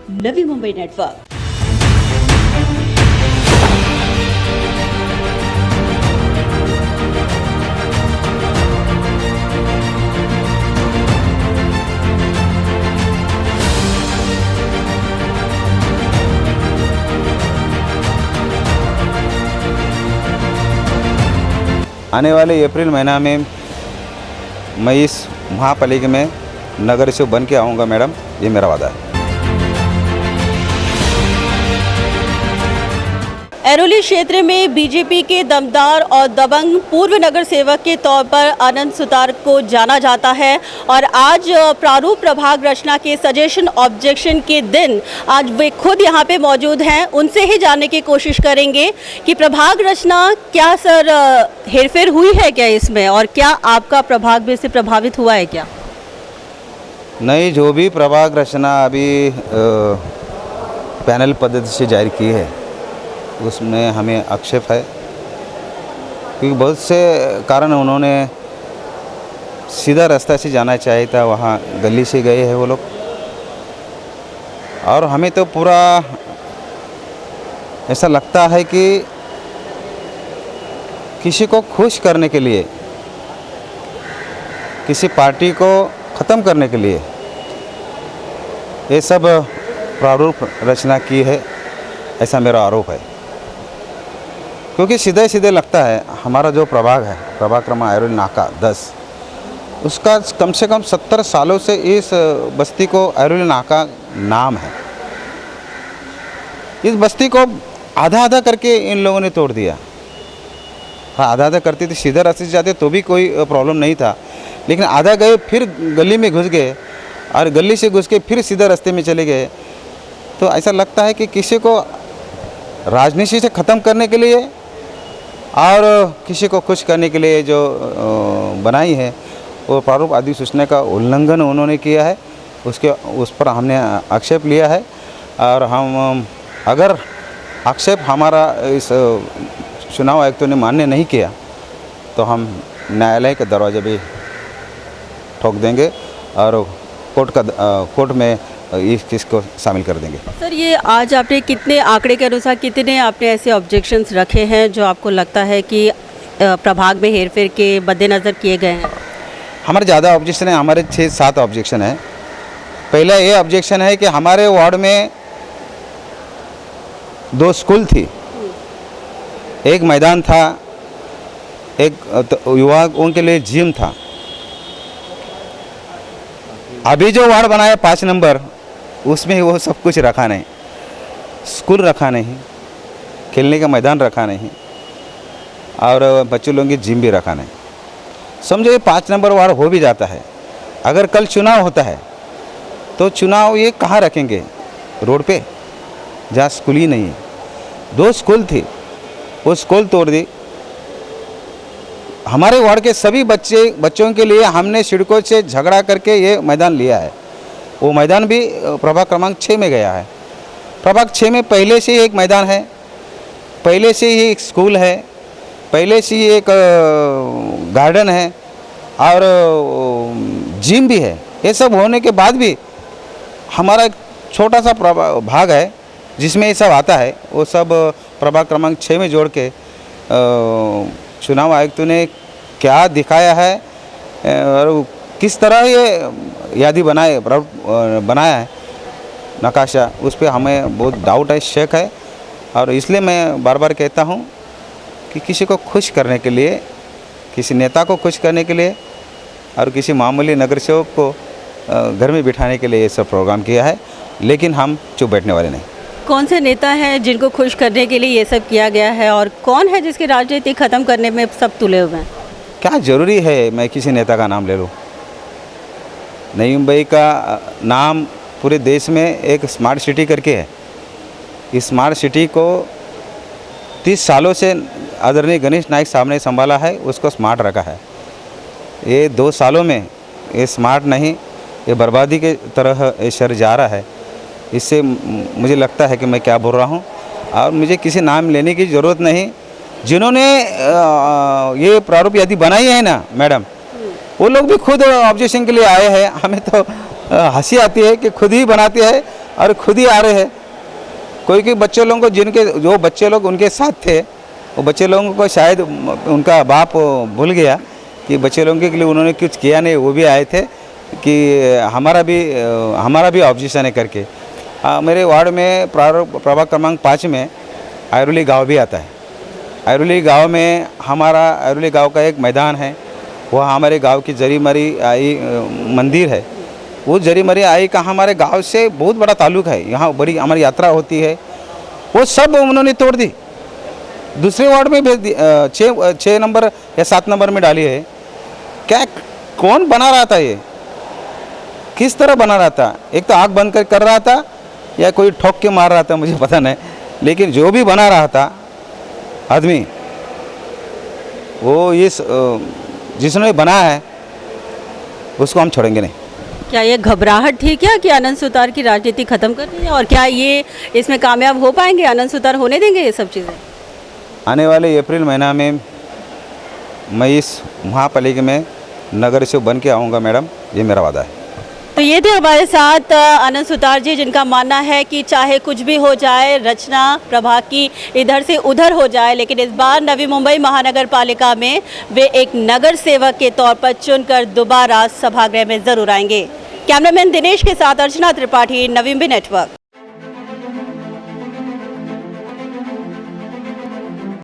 Navi Mumbai network. आने वाले अप्रैल महीना में मैं इस महापालिका में नगर सेवक बन के आऊँगा मैडम, ये मेरा वादा है। ऐरोली क्षेत्र में बीजेपी के दमदार और दबंग पूर्व नगर सेवक के तौर पर आनंद सुतार को जाना जाता है और आज प्रारूप प्रभाग रचना के सजेशन ऑब्जेक्शन के दिन आज वे खुद यहाँ पे मौजूद हैं। उनसे ही जानने की कोशिश करेंगे कि प्रभाग रचना क्या सर हेरफेर हुई है क्या इसमें, और क्या आपका प्रभाग भी इससे प्रभावित हुआ है क्या? नहीं, जो भी प्रभाग रचना अभी पैनल पद्धति से जारी की है उसमें हमें आक्षेप है, क्योंकि बहुत से कारण उन्होंने सीधा रास्ता से जाना चाहिए था, वहाँ गली से गए हैं वो लोग। और हमें तो पूरा ऐसा लगता है कि किसी को खुश करने के लिए, किसी पार्टी को ख़त्म करने के लिए ये सब प्रारूप रचना की है, ऐसा मेरा आरोप है। क्योंकि सीधे सीधे लगता है हमारा जो प्रभाग है, प्रभाग क्रमांक ऐरोली नाका 10, उसका कम से कम 70 सालों से इस बस्ती को ऐरोली नाका नाम है। इस बस्ती को आधा आधा करके इन लोगों ने तोड़ दिया। हाँ, आधा आधा करते थे, सीधा रास्ते से जाते तो भी कोई प्रॉब्लम नहीं था, लेकिन आधा गए फिर गली में घुस गए और गली से घुस के फिर सीधा रास्ते में चले गए। तो ऐसा लगता है कि किसी को राजनीति से ख़त्म करने के लिए और किसी को खुश करने के लिए जो बनाई है वो प्रारूप अधिसूचना का उल्लंघन उन्होंने किया है। उस पर हमने आक्षेप लिया है और हम अगर आक्षेप हमारा इस चुनाव आयुक्तों ने मान्य नहीं किया तो हम न्यायालय के दरवाजे भी ठोक देंगे और कोर्ट में इस चीज़ को शामिल कर देंगे। सर, ये आज आपने कितने आंकड़े के अनुसार कितने आपने ऐसे ऑब्जेक्शंस रखे हैं जो आपको लगता है कि प्रभाग में हेरफेर के मद्देनज़र किए गए हैं? हमारे ज़्यादा ऑब्जेक्शन है, हमारे 6-7 ऑब्जेक्शन है। पहला ये ऑब्जेक्शन है कि हमारे वार्ड में 2 स्कूल थी, एक मैदान था, एक युवाओं के लिए जिम था। अभी जो वार्ड बनाया 5 नंबर, उसमें वो सब कुछ रखा नहीं, स्कूल रखा नहीं, खेलने का मैदान रखा नहीं और बच्चों लोगों की जिम भी रखा नहीं। समझो ये 5 नंबर वार्ड हो भी जाता है, अगर कल चुनाव होता है तो चुनाव ये कहाँ रखेंगे? रोड पे, जहाँ स्कूल ही नहीं है। 2 स्कूल थी, वो स्कूल तोड़ दी। हमारे वार्ड के सभी बच्चों के लिए हमने सिडको से झगड़ा करके ये मैदान लिया है। वो मैदान भी प्रभाग क्रमांक 6 में गया है। प्रभाग 6 में पहले से ही एक मैदान है, पहले से ही एक स्कूल है, पहले से ही एक गार्डन है और जिम भी है। ये सब होने के बाद भी हमारा एक छोटा सा भाग है जिसमें ये सब आता है, वो सब प्रभाग क्रमांक 6 में जोड़ के चुनाव आयुक्तों ने क्या दिखाया है और किस तरह ये यादी बनाया है नकाशा, उस पर हमें बहुत डाउट है, शक है। और इसलिए मैं बार बार कहता हूँ कि किसी को खुश करने के लिए, किसी नेता को खुश करने के लिए और किसी मामूली नगर सेवक को घर में बिठाने के लिए ये सब प्रोग्राम किया है, लेकिन हम चुप बैठने वाले नहीं। कौन से नेता हैं जिनको खुश करने के लिए ये सब किया गया है और कौन है जिसकी राजनीति ख़त्म करने में सब तुले हुए हैं? क्या ज़रूरी है मैं किसी नेता का नाम ले लूँ? नई मुंबई का नाम पूरे देश में एक स्मार्ट सिटी करके है। इस स्मार्ट सिटी को 30 सालों से आदरणीय गणेश नाइक साहब ने संभाला है, उसको स्मार्ट रखा है। ये 2 सालों में ये स्मार्ट नहीं, ये बर्बादी के तरह ये शहर जा रहा है। इससे मुझे लगता है कि मैं क्या बोल रहा हूँ और मुझे किसी नाम लेने की ज़रूरत नहीं। जिन्होंने ये प्रारूप यादी बनाई है ना मैडम, वो लोग भी खुद ऑब्जेक्शन के लिए आए हैं। हमें तो हंसी आती है कि खुद ही बनाते हैं और खुद ही आ रहे हैं। कोई बच्चे लोगों को जो बच्चे लोग उनके साथ थे, वो बच्चे लोगों को शायद उनका बाप भूल गया कि बच्चे लोगों के लिए उन्होंने कुछ किया नहीं। वो भी आए थे कि हमारा भी ऑब्जेक्शन है करके। मेरे वार्ड में प्रभाग क्रमांक 5 में आयरोली गांव भी आता है। आयरोली गांव में हमारा आयरोली गांव का एक मैदान है। वह हमारे गांव की जरी मरी आई मंदिर है। वो जरी मरी आई का हमारे गांव से बहुत बड़ा ताल्लुक है। यहाँ बड़ी हमारी यात्रा होती है। वो सब उन्होंने तोड़ दी, दूसरे वार्ड में भेज दी। 6 नंबर या 7 नंबर में डाली है। क्या कौन बना रहा था ये, किस तरह बना रहा था? एक तो आँख बंद कर रहा था या कोई ठोक के मार रहा था, मुझे पता नहीं। लेकिन जो भी बना रहा था आदमी, वो जिसने बनाया है उसको हम छोड़ेंगे नहीं। क्या ये घबराहट थी क्या कि आनंद सुतार की राजनीति खत्म करनी है, और क्या ये इसमें कामयाब हो पाएंगे? आनंद सुतार होने देंगे ये सब चीज़ें? आने वाले अप्रैल महीना में मैं इस महापालिका में नगर सेवक बन के आऊँगा मैडम, ये मेरा वादा है। तो ये थे हमारे साथ आनंद सुतार जी, जिनका मानना है कि चाहे कुछ भी हो जाए, रचना प्रभाग की इधर से उधर हो जाए, लेकिन इस बार नवी मुंबई महानगर पालिका में वे एक नगर सेवक के तौर पर चुनकर दोबारा सभागृह में जरूर आएंगे। कैमरामैन दिनेश के साथ अर्चना त्रिपाठी, नवी मुंबई नेटवर्क।